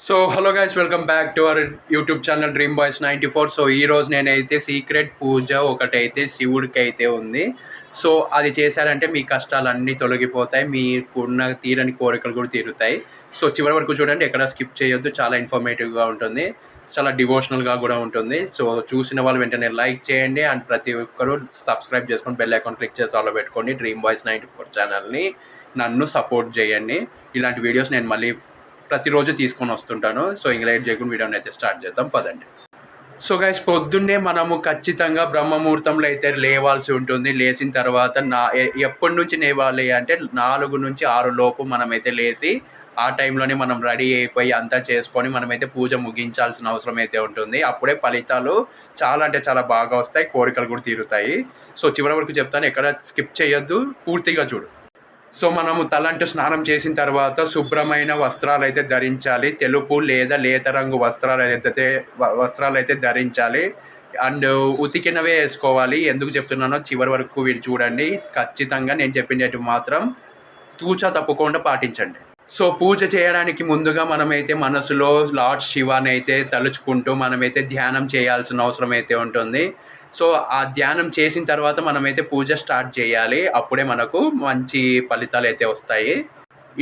So hello guys, welcome back to our YouTube channel dream boys 94. So ఈ రోజు నేనైతే secret పూజ ఒకటైతే శివుడికి అయితే ఉంది. సో అది చేశారంటే మీ కష్టాలన్నీ తొలగిపోతాయి, మీకున్న తీరని కోరికలు కూడా తీరుతాయి. సో చివరి వరకు చూడండి, ఎక్కడ స్కిప్ చేయొద్దు. చాలా ఇన్ఫర్మేటివ్గా ఉంటుంది, చాలా డివోషనల్గా కూడా ఉంటుంది. సో చూసిన వాళ్ళు వెంటనే లైక్ చేయండి అండ్ ప్రతి ఒక్కరు సబ్స్క్రైబ్ చేసుకొని బెల్ ఐకాన్ క్లిక్ చేసి ఆలో పెట్టుకోండి. డ్రీమ్ బాయ్స్ 94 ఛానల్ని నన్ను సపోర్ట్ చేయండి. ఇలాంటి వీడియోస్ నేను మళ్ళీ ప్రతిరోజు తీసుకొని వస్తుంటాను. సో ఇంక లేట్ చేయకుండా వీడియోని అయితే స్టార్ట్ చేద్దాం, పదండి. సో గైస్, పొద్దున్నే మనము ఖచ్చితంగా బ్రహ్మముహూర్తంలో అయితే లేవాల్సి ఉంటుంది. లేచిన తర్వాత ఎప్పటి నుంచి లేవాలి అంటే 4 నుంచి 6 లోపు మనమైతే లేచి ఆ టైంలోనే మనం రెడీ అయిపోయి అంతా చేసుకొని మనమైతే పూజ ముగించాల్సిన అవసరం అయితే ఉంటుంది. అప్పుడే ఫలితాలు చాలా అంటే చాలా బాగా వస్తాయి, కోరికలు కూడా తీరుతాయి. సో చివరి వరకు చెప్తాను, ఎక్కడ స్కిప్ చేయొద్దు, పూర్తిగా చూడు. సో మనము తలంటు స్నానం చేసిన తర్వాత శుభ్రమైన వస్త్రాలు అయితే ధరించాలి. తెలుపు లేదా లేత రంగు వస్త్రాలు అయితే ధరించాలి. అండ్ ఉతికినవే వేసుకోవాలి. ఎందుకు చెప్తున్నానో చివరి వరకు మీరు చూడండి. ఖచ్చితంగా నేను చెప్పినట్టు మాత్రం తూచా తప్పకుండా పాటించండి. సో పూజ చేయడానికి ముందుగా మనమైతే మనసులో లార్డ్ శివాని అయితే తలుచుకుంటూ మనమైతే ధ్యానం చేయాల్సిన అవసరం అయితే ఉంటుంది. సో ఆ ధ్యానం చేసిన తర్వాత మనమైతే పూజ స్టార్ట్ చేయాలి. అప్పుడే మనకు మంచి ఫలితాలు అయితే వస్తాయి.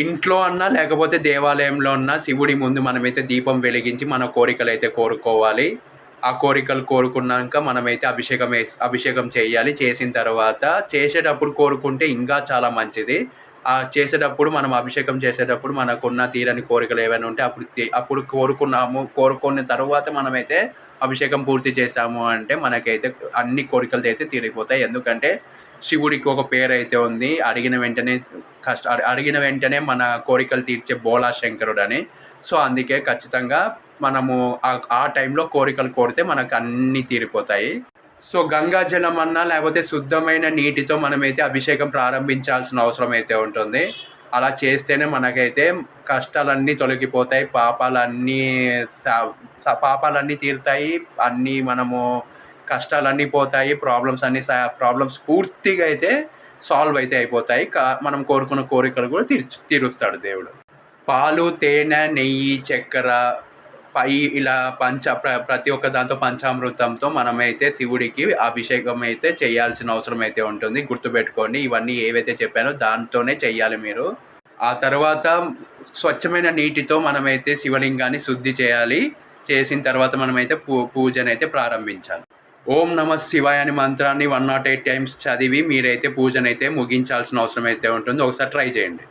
ఇంట్లో అన్నా లేకపోతే దేవాలయంలో అన్నా శివుడి ముందు మనమైతే దీపం వెలిగించి మన కోరికలు అయితే కోరుకోవాలి. ఆ కోరికలు కోరుకున్నాక మనమైతే అభిషేకం చేయాలి. చేసిన తర్వాత చేసేటప్పుడు కోరుకుంటే ఇంకా చాలా మంచిది. చేసేటప్పుడు మనం అభిషేకం చేసేటప్పుడు మనకున్న తీరని కోరికలు ఏవైనా ఉంటే అప్పుడు కోరుకున్న తర్వాత మనమైతే అభిషేకం పూర్తి చేసాము అంటే మనకైతే అన్ని కోరికలు అయితే తీరిపోతాయి. ఎందుకంటే శివుడికి ఒక పేరు అయితే ఉంది, అడిగిన వెంటనే మన కోరికలు తీర్చే బోలా శంకరుడు అని. సో అందుకే ఖచ్చితంగా మనము ఆ టైంలో కోరికలు కోరితే మనకు అన్నీ తీరిపోతాయి. సో గంగాజలం అన్నా లేకపోతే శుద్ధమైన నీటితో మనమైతే అభిషేకం ప్రారంభించాల్సిన అవసరం అయితే ఉంటుంది. అలా చేస్తేనే మనకైతే కష్టాలన్నీ తొలగిపోతాయి, పాపాలన్నీ తీరుతాయి, అన్నీ మనము కష్టాలన్నీ పోతాయి, ప్రాబ్లమ్స్ పూర్తిగా అయితే సాల్వ్ అయితే అయిపోతాయి. మనం కోరుకున్న కోరికలు కూడా తీరుస్తాడు దేవుడు. పాలు, తేనె, నెయ్యి, చక్కెర ఇలా ప్రతి ఒక్క దాంతో పంచామృతంతో మనమైతే శివుడికి అభిషేకం అయితే చేయాల్సిన అవసరం అయితే ఉంటుంది. గుర్తుపెట్టుకోండి, ఇవన్నీ ఏవైతే చెప్పానో దాంతోనే చెయ్యాలి మీరు. ఆ తర్వాత స్వచ్ఛమైన నీటితో మనమైతే శివలింగాన్ని శుద్ధి చేయాలి. చేసిన తర్వాత మనమైతే పూజనైతే ప్రారంభించాలి. ఓం నమ శివాయ అని మంత్రాన్ని 108 టైమ్స్ చదివి మీరైతే పూజనైతే ముగించాల్సిన అవసరం అయితే ఉంటుంది. ఒకసారి ట్రై చేయండి.